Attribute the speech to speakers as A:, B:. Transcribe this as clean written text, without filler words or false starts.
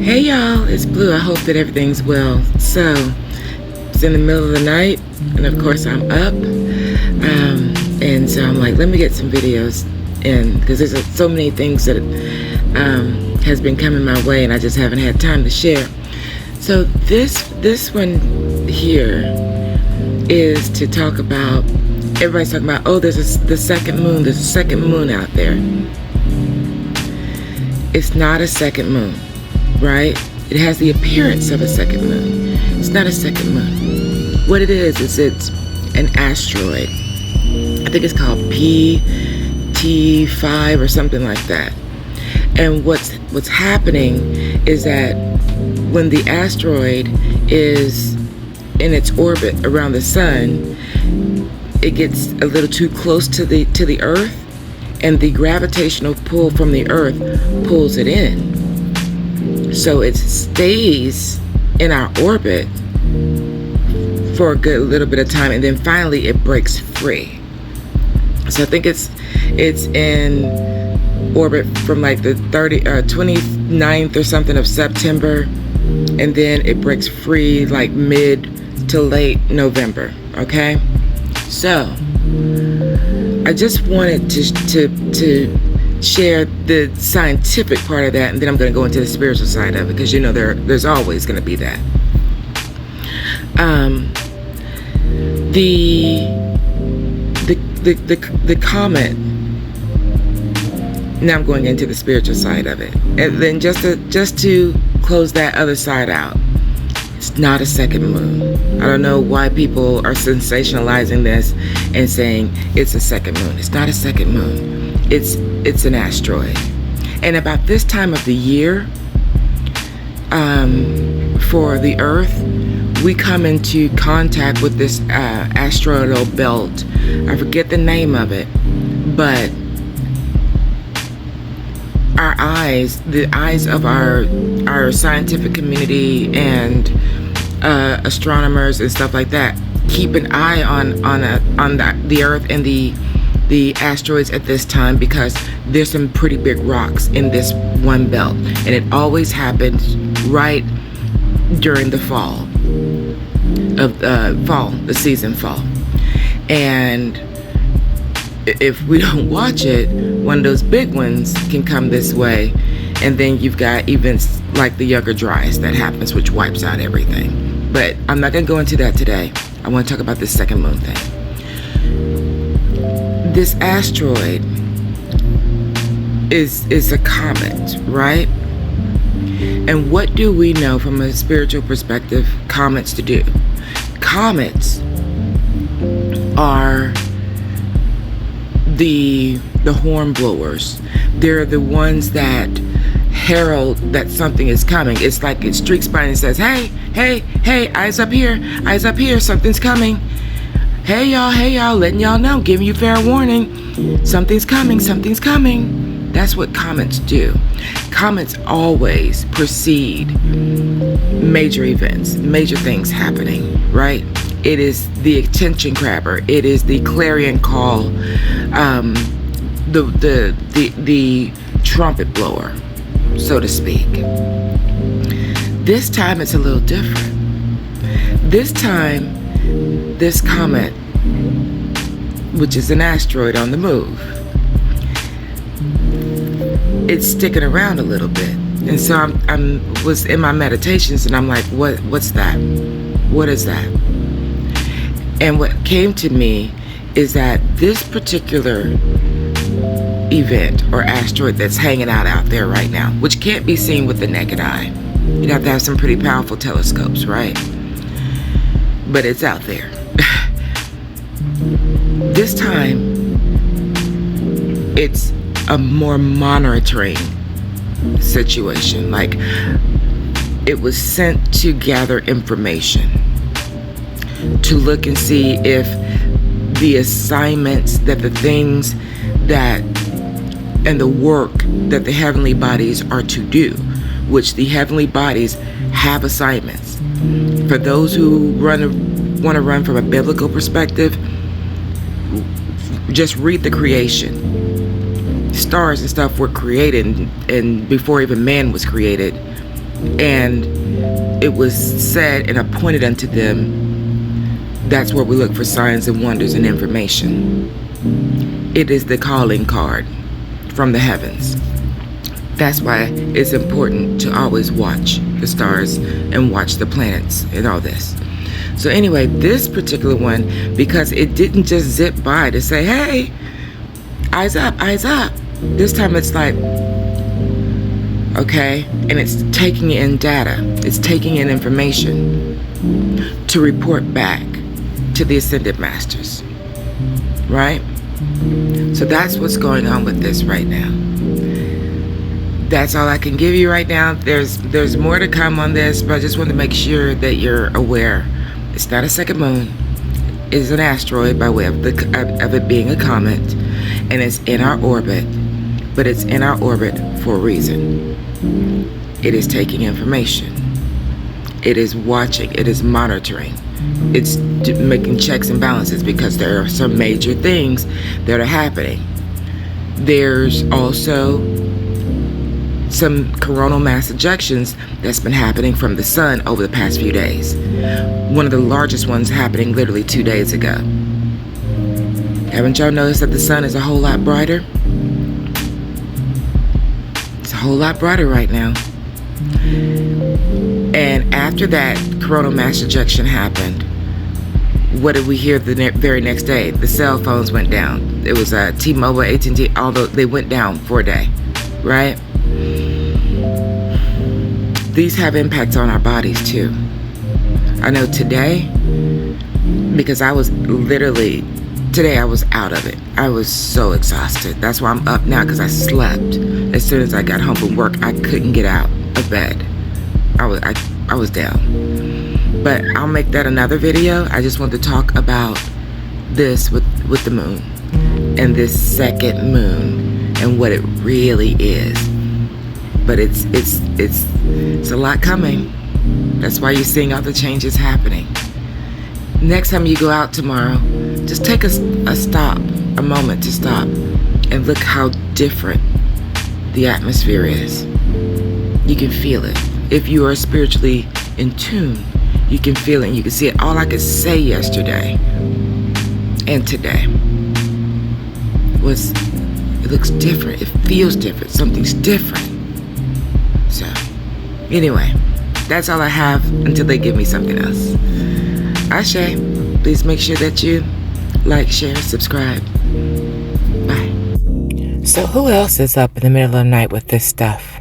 A: Hey y'all, it's Blue. I hope that everything's well. So, it's in the middle of the night, and of course I'm up. And so I'm like, let me get some videos in, because there's so many things that has been coming my way, and I just haven't had time to share. So this one here is to talk about, everybody's talking about, oh, there's the second moon. There's a second moon out there. It's not a second moon. Right? It has the appearance of a second moon. It's not a second moon. What it is it's an asteroid. I think it's called PT5 or something like that. And what's happening is that when the asteroid is in its orbit around the sun, it gets a little too close to the Earth, and the gravitational pull from the Earth pulls it in. So it stays in our orbit for a good little bit of time, and then finally it breaks free. So I think it's in orbit from like the 29th or something of September, and then it breaks free like mid to late November. Okay, so I just wanted to share the scientific part of that, and then I'm going to go into the spiritual side of it, because you know there's always going to be that. The comet. Now I'm going into the spiritual side of it, and then just to close that other side out. It's not a second moon. I don't know why people are sensationalizing this and saying it's a second moon. It's not a second moon. It's an asteroid. And about this time of the year, for the Earth, we come into contact with this asteroidal belt. I forget the name of it, but our eyes, the eyes of our scientific community and astronomers and stuff like that, keep an eye on the Earth and the asteroids at this time, because there's some pretty big rocks in this one belt, and it always happens right during the fall of the season fall. And if we don't watch it, one of those big ones can come this way, and then you've got events like the Younger Dryas that happens, which wipes out everything. But I'm not going to go into that today. I want to talk about this second moon thing. This asteroid is a comet, right? And what do we know from a spiritual perspective comets to do? Comets are the horn blowers. They're the ones that herald that something is coming. It's like it streaks by and says, hey, eyes up here, something's coming. Hey y'all, letting y'all know, giving you fair warning. Something's coming. That's what comets do. Comets always precede major events, major things happening, right? It is the attention grabber. It is the clarion call, the trumpet blower, so to speak. This time it's a little different. This time, this comet, which is an asteroid on the move, it's sticking around a little bit. And so I was in my meditations, and I'm like, what's that? What is that? And what came to me is that this particular event or asteroid that's hanging out there right now, which can't be seen with the naked eye. You'd have to have some pretty powerful telescopes, right? But it's out there. This time, it's a more monitoring situation. Like, it was sent to gather information, to look and see if the assignments, that the things that, and the work that the heavenly bodies are to do, which the heavenly bodies have assignments. For those who want to run from a biblical perspective, just read the creation. Stars and stuff were created, and before even man was created, And it was said and appointed unto them, that's where we look for signs and wonders and information. It is the calling card from the heavens. That's why it's important to always watch the stars and watch the planets and all this. So anyway, this particular one, because it didn't just zip by to say, hey, eyes up, eyes up. This time it's like, okay, and it's taking in data. It's taking in information to report back to the Ascended Masters, right? So that's what's going on with this right now. That's all I can give you right now. There's more to come on this, but I just want to make sure that you're aware. It's not a second moon. It's an asteroid by way of it being a comet, and it's in our orbit, but it's in our orbit for a reason. It is taking information. It is watching. It is monitoring. It's making checks and balances because there are some major things that are happening. There's also some coronal mass ejections that's been happening from the sun over the past few days. One of the largest ones happening literally 2 days ago. Haven't y'all noticed that the sun is a whole lot brighter? It's a whole lot brighter right now. And after that coronal mass ejection happened, what did we hear the very next day? The cell phones went down. It was T-Mobile, AT&T, although they went down for a day, right? These have impacts on our bodies too. I know today, because I was out of it. I was so exhausted. That's why I'm up now, because I slept. As soon as I got home from work, I couldn't get out of bed. I was down. But I'll make that another video. I just want to talk about this with the moon and this second moon and what it really is. But it's a lot coming. That's why you're seeing all the changes happening. Next time you go out tomorrow, just take a moment to stop and look how different the atmosphere is. You can feel it. If you are spiritually in tune, you can feel it and you can see it. All I could say yesterday and today was, it looks different. It feels different. Something's different. So, anyway, that's all I have until they give me something else. Ashe, please make sure that you like, share, subscribe. Bye. So who else is up in the middle of the night with this stuff?